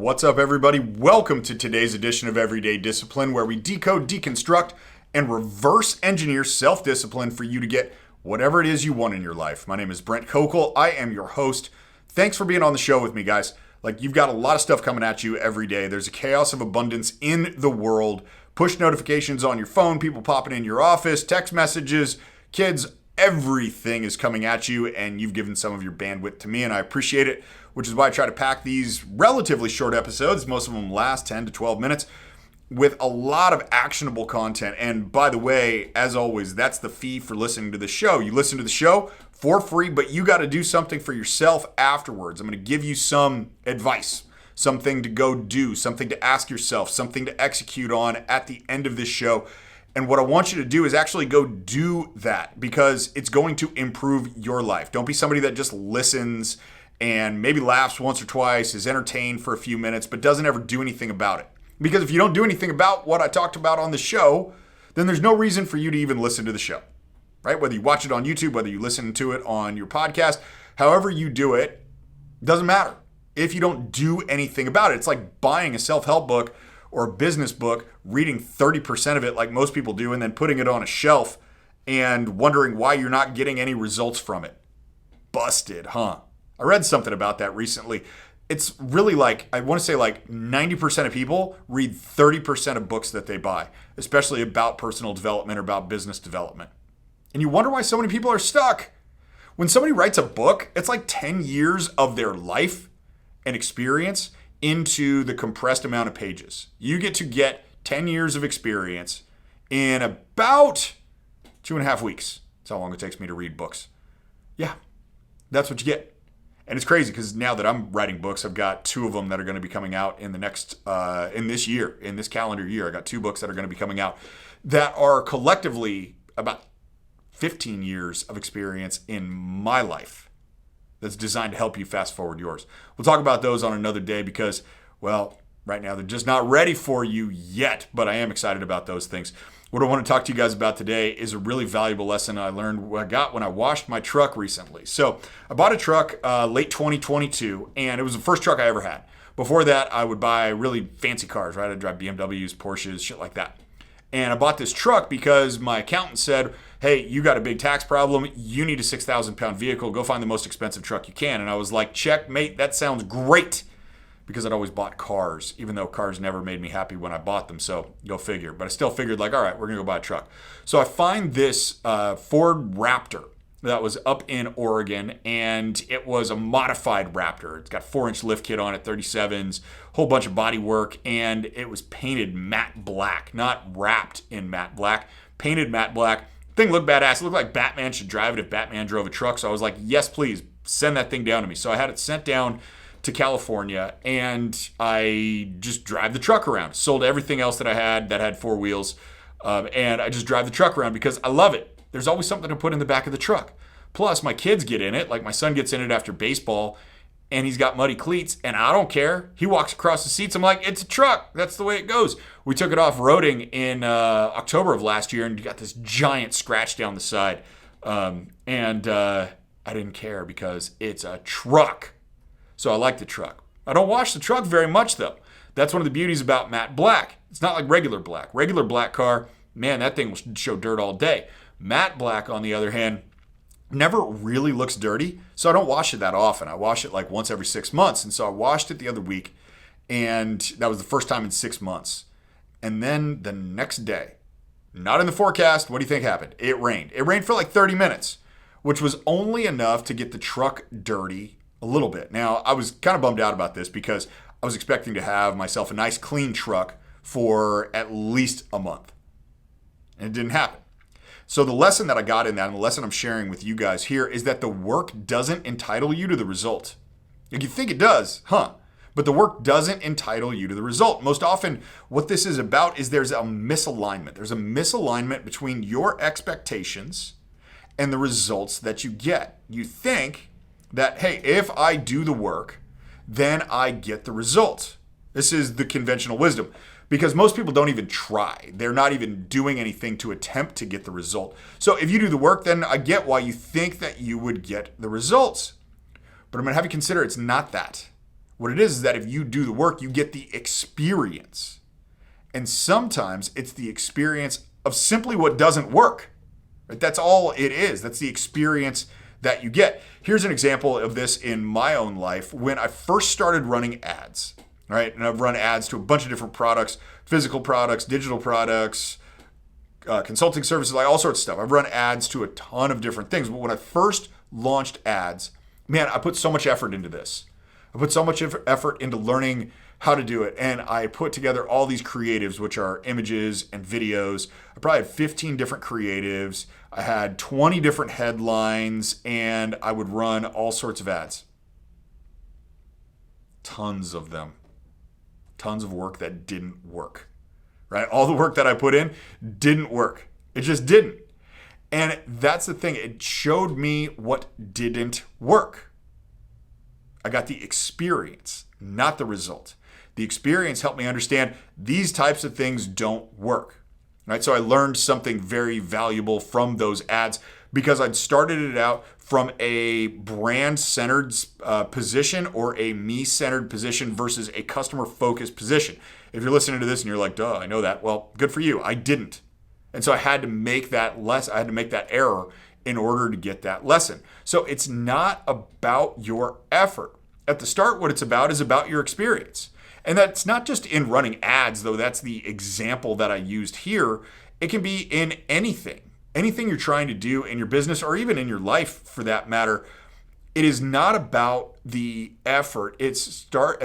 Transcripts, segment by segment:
What's up, everybody? Welcome to today's edition of Everyday Discipline, where we decode, deconstruct, and reverse engineer self-discipline for you to get whatever it is you want in your life. My name is Brent Kokel. I am your host. Thanks for being on the show with me, guys. You've got a lot of stuff coming at you every day. There's a chaos of abundance in the world. Push notifications on your phone, people popping in your office, text messages, kids, everything is coming at you, and you've given some of your bandwidth to me, and I appreciate it, which is why I try to pack these relatively short episodes. Most of them last 10 to 12 minutes with a lot of actionable content. And by the way, as always, that's the fee for listening to the show. You listen to the show for free, but you got to do something for yourself afterwards. I'm going to give you some advice, something to go do, something to ask yourself, something to execute on at the end of this show. And what I want you to do is actually go do that, because it's going to improve your life. Don't be somebody that just listens and maybe laughs once or twice, is entertained for a few minutes, but doesn't ever do anything about it. Because if you don't do anything about what I talked about on the show, then there's no reason for you to even listen to the show, right? Whether you watch it on YouTube, whether you listen to it on your podcast, however you do it, doesn't matter if you don't do anything about it. It's like buying a self-help book or a business book, reading 30% of it like most people do, and then putting it on a shelf and wondering why you're not getting any results from it. Busted, huh? I read something about that recently. It's really I want to say 90% of people read 30% of books that they buy, especially about personal development or about business development. And you wonder why so many people are stuck. When somebody writes a book, it's like 10 years of their life and experience into the compressed amount of pages. You get to get 10 years of experience in about 2.5 weeks. That's how long it takes me to read books. Yeah, that's what you get. And it's crazy because now that I'm writing books, I've got 2 of them that are going to be coming out in the next, in this calendar year. I got 2 books that are going to be coming out that are collectively about 15 years of experience in my life that's designed to help you fast forward yours. We'll talk about those on another day because, well, right now they're just not ready for you yet, but I am excited about those things. What I want to talk to you guys about today is a really valuable lesson I got when I washed my truck recently. So I bought a truck late 2022, and it was the first truck I ever had. Before that, I would buy really fancy cars, right? I'd drive BMWs, Porsches, shit like that. And I bought this truck because my accountant said, hey, you got a big tax problem. You need a 6,000 pound vehicle. Go find the most expensive truck you can. And I was like, checkmate, that sounds great. Because I'd always bought cars, even though cars never made me happy when I bought them. So go figure. But I still figured all right, we're going to go buy a truck. So I find this Ford Raptor that was up in Oregon, and it was a modified Raptor. It's got 4-inch lift kit on it, 37s, whole bunch of body work, and it was painted matte black, not wrapped in matte black, painted matte black. Thing looked badass. It looked like Batman should drive it if Batman drove a truck. So I was like, yes, please, send that thing down to me. So I had it sent down to California, and I just drive the truck around. Sold everything else that I had that had 4 wheels, and I just drive the truck around because I love it. There's always something to put in the back of the truck. Plus, my kids get in it. Like my son gets in it after baseball, and he's got muddy cleats, and I don't care. He walks across the seats. I'm like, it's a truck. That's the way it goes. We took it off-roading in October of last year, and you got this giant scratch down the side. And I didn't care because it's a truck. So I like the truck. I don't wash the truck very much, though. That's one of the beauties about matte black. It's not like regular black. Regular black car, man, that thing will show dirt all day. Matte black, on the other hand, never really looks dirty, so I don't wash it that often. I wash it like once every 6 months, and so I washed it the other week, and that was the first time in 6 months. And then the next day, not in the forecast, what do you think happened? It rained. It rained for like 30 minutes, which was only enough to get the truck dirty a little bit. Now, I was kind of bummed out about this because I was expecting to have myself a nice clean truck for at least a month. And it didn't happen. So the lesson that I got in that, and the lesson I'm sharing with you guys here, is that the work doesn't entitle you to the result. Like you think it does, huh? But the work doesn't entitle you to the result. Most often, what this is about is there's a misalignment. There's a misalignment between your expectations and the results that you get. You think that, hey, if I do the work, then I get the result. This is the conventional wisdom because most people don't even try. They're not even doing anything to attempt to get the result. So if you do the work, then I get why you think that you would get the results. But I'm going to have you consider it's not that. What it is that if you do the work, you get the experience. And sometimes it's the experience of simply what doesn't work. Right? That's all it is. That's the experience that you get. Here's an example of this in my own life when I first started running ads, right? And I've run ads to a bunch of different products, physical products, digital products, consulting services, like all sorts of stuff. I've run ads to a ton of different things. But when I first launched ads, man, I put so much effort into this. I put so much effort into learning how to do it. And I put together all these creatives, which are images and videos. I probably had 15 different creatives. I had 20 different headlines, and I would run all sorts of ads. Tons of them. Tons of work that didn't work, right? All the work that I put in didn't work. It just didn't. And that's the thing. It showed me what didn't work. I got the experience, not the result. The experience helped me understand these types of things don't work, right? So I learned something very valuable from those ads because I'd started it out from a brand-centered position or a me-centered position versus a customer-focused position. If you're listening to this and you're like, duh, I know that. Well, good for you. I didn't. And so I had to make that error in order to get that lesson. So it's not about your effort. At the start, what it's about is about your experience. And that's not just in running ads, though that's the example that I used here. It can be in anything you're trying to do in your business or even in your life for that matter. It is not about the effort. At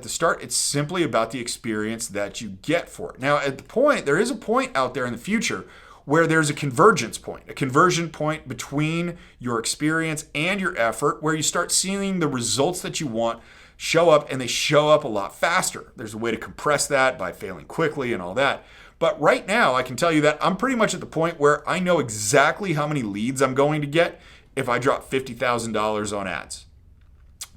the start, it's simply about the experience that you get for it. Now, there is a point out there in the future where there's a conversion point between your experience and your effort, where you start seeing the results that you want show up, and they show up a lot faster. There's a way to compress that by failing quickly and all that. But right now, I can tell you that I'm pretty much at the point where I know exactly how many leads I'm going to get if I drop $50,000 on ads.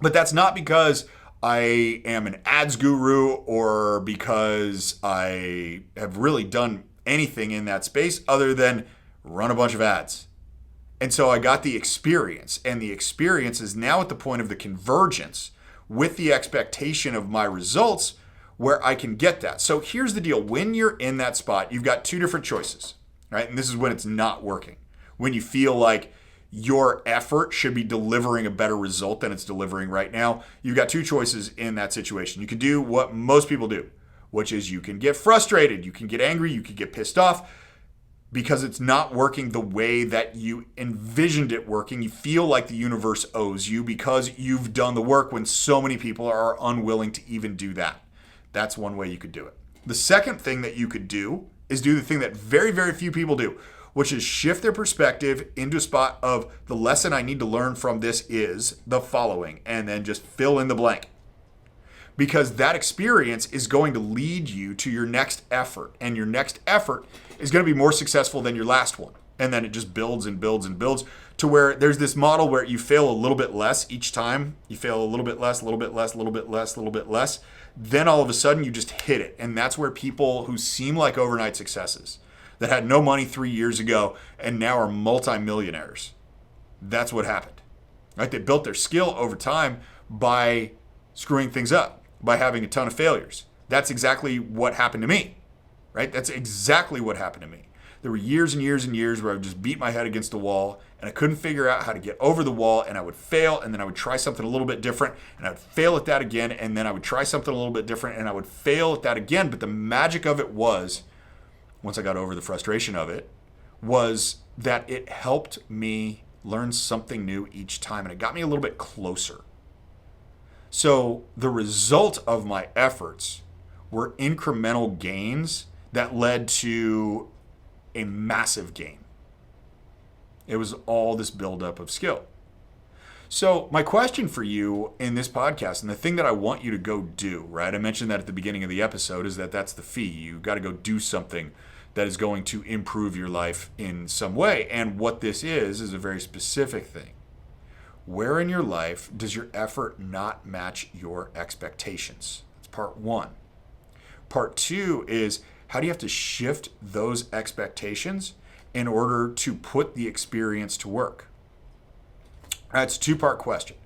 But that's not because I am an ads guru or because I have really done anything in that space other than run a bunch of ads. And so I got the experience, and the experience is now at the point of the convergence with the expectation of my results where I can get that. So here's the deal. When you're in that spot, you've got two different choices, right? And this is when it's not working. When you feel like your effort should be delivering a better result than it's delivering right now, you've got two choices in that situation. You can do what most people do, which is you can get frustrated, you can get angry, you can get pissed off because it's not working the way that you envisioned it working. You feel like the universe owes you because you've done the work when so many people are unwilling to even do that. That's one way you could do it. The second thing that you could do is do the thing that very, very few people do, which is shift their perspective into a spot of the lesson I need to learn from this is the following, and then just fill in the blank. Because that experience is going to lead you to your next effort, and your next effort is going to be more successful than your last one. And then it just builds and builds and builds to where there's this model where you fail a little bit less each time. You fail a little bit less, a little bit less, a little bit less, a little bit less. Then all of a sudden you just hit it. And that's where people who seem like overnight successes that had no money 3 years ago and now are multimillionaires. That's what happened, right? They built their skill over time by screwing things up, by having a ton of failures. That's exactly what happened to me, right? That's exactly what happened to me. There were years and years and years where I would just beat my head against the wall and I couldn't figure out how to get over the wall, and I would fail, and then I would try something a little bit different and I would fail at that again, and then I would try something a little bit different and I would fail at that again. But the magic of it was, once I got over the frustration of it, was that it helped me learn something new each time, and it got me a little bit closer. So the result of my efforts were incremental gains that led to a massive gain. It was all this buildup of skill. So my question for you in this podcast, and the thing that I want you to go do, right? I mentioned that at the beginning of the episode, is that that's the fee. You got to go do something that is going to improve your life in some way. And what this is a very specific thing. Where in your life does your effort not match your expectations? That's part one. Part two is, how do you have to shift those expectations in order to put the experience to work? That's a two-part question.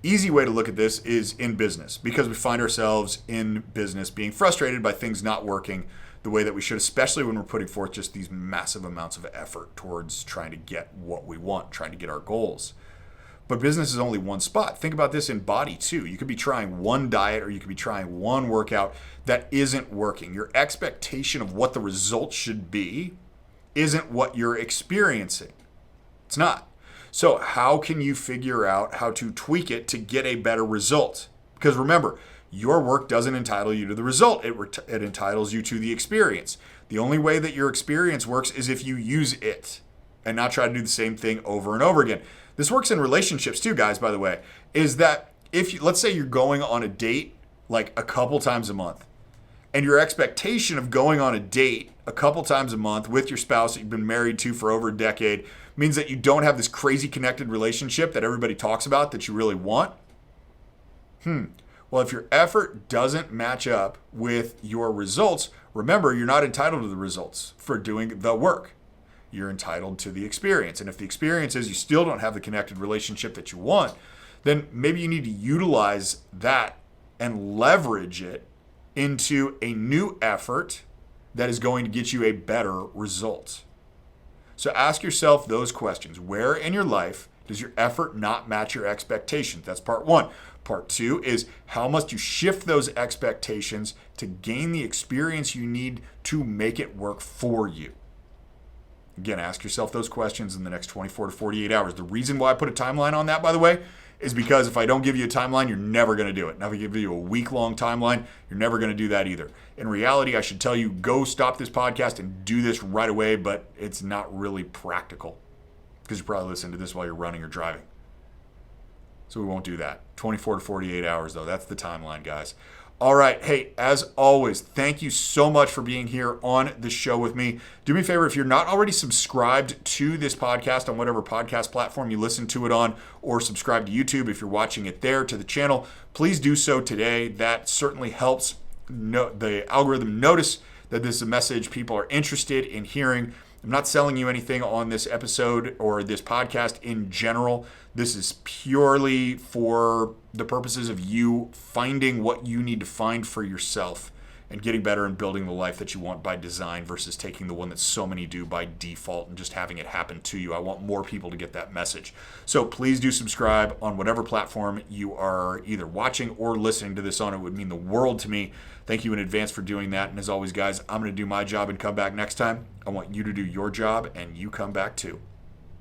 Easy way to look at this is in business, because we find ourselves in business being frustrated by things not working the way that we should, especially when we're putting forth just these massive amounts of effort towards trying to get what we want, trying to get our goals. But business is only one spot. Think about this in body too. You could be trying one diet or you could be trying one workout that isn't working. Your expectation of what the result should be isn't what you're experiencing. It's not. So how can you figure out how to tweak it to get a better result? Because remember, your work doesn't entitle you to the result. It entitles you to the experience. The only way that your experience works is if you use it and not try to do the same thing over and over again. This works in relationships too, guys, by the way, is that if you, let's say you're going on a date like a couple times a month, and your expectation of going on a date a couple times a month with your spouse that you've been married to for over a decade means that you don't have this crazy connected relationship that everybody talks about that you really want. Well, if your effort doesn't match up with your results, remember, you're not entitled to the results for doing the work. You're entitled to the experience. And if the experience is you still don't have the connected relationship that you want, then maybe you need to utilize that and leverage it into a new effort that is going to get you a better result. So ask yourself those questions. Where in your life does your effort not match your expectations? That's part one. Part two is how must you shift those expectations to gain the experience you need to make it work for you? Again, ask yourself those questions in the next 24 to 48 hours. The reason why I put a timeline on that, by the way, is because if I don't give you a timeline, you're never going to do it. Now, if I give you a week-long timeline, you're never going to do that either. In reality, I should tell you, go stop this podcast and do this right away, but it's not really practical because you're probably listening to this while you're running or driving. So we won't do that. 24 to 48 hours, though. That's the timeline, guys. All right. Hey, as always, thank you so much for being here on the show with me. Do me a favor, if you're not already subscribed to this podcast on whatever podcast platform you listen to it on, or subscribe to YouTube if you're watching it there to the channel, please do so today. That certainly helps the algorithm notice that this is a message people are interested in hearing. I'm not selling you anything on this episode or this podcast in general. This is purely for the purposes of you finding what you need to find for yourself and getting better and building the life that you want by design versus taking the one that so many do by default and just having it happen to you. I want more people to get that message. So please do subscribe on whatever platform you are either watching or listening to this on. It would mean the world to me. Thank you in advance for doing that. And as always, guys, I'm going to do my job and come back next time. I want you to do your job and you come back too.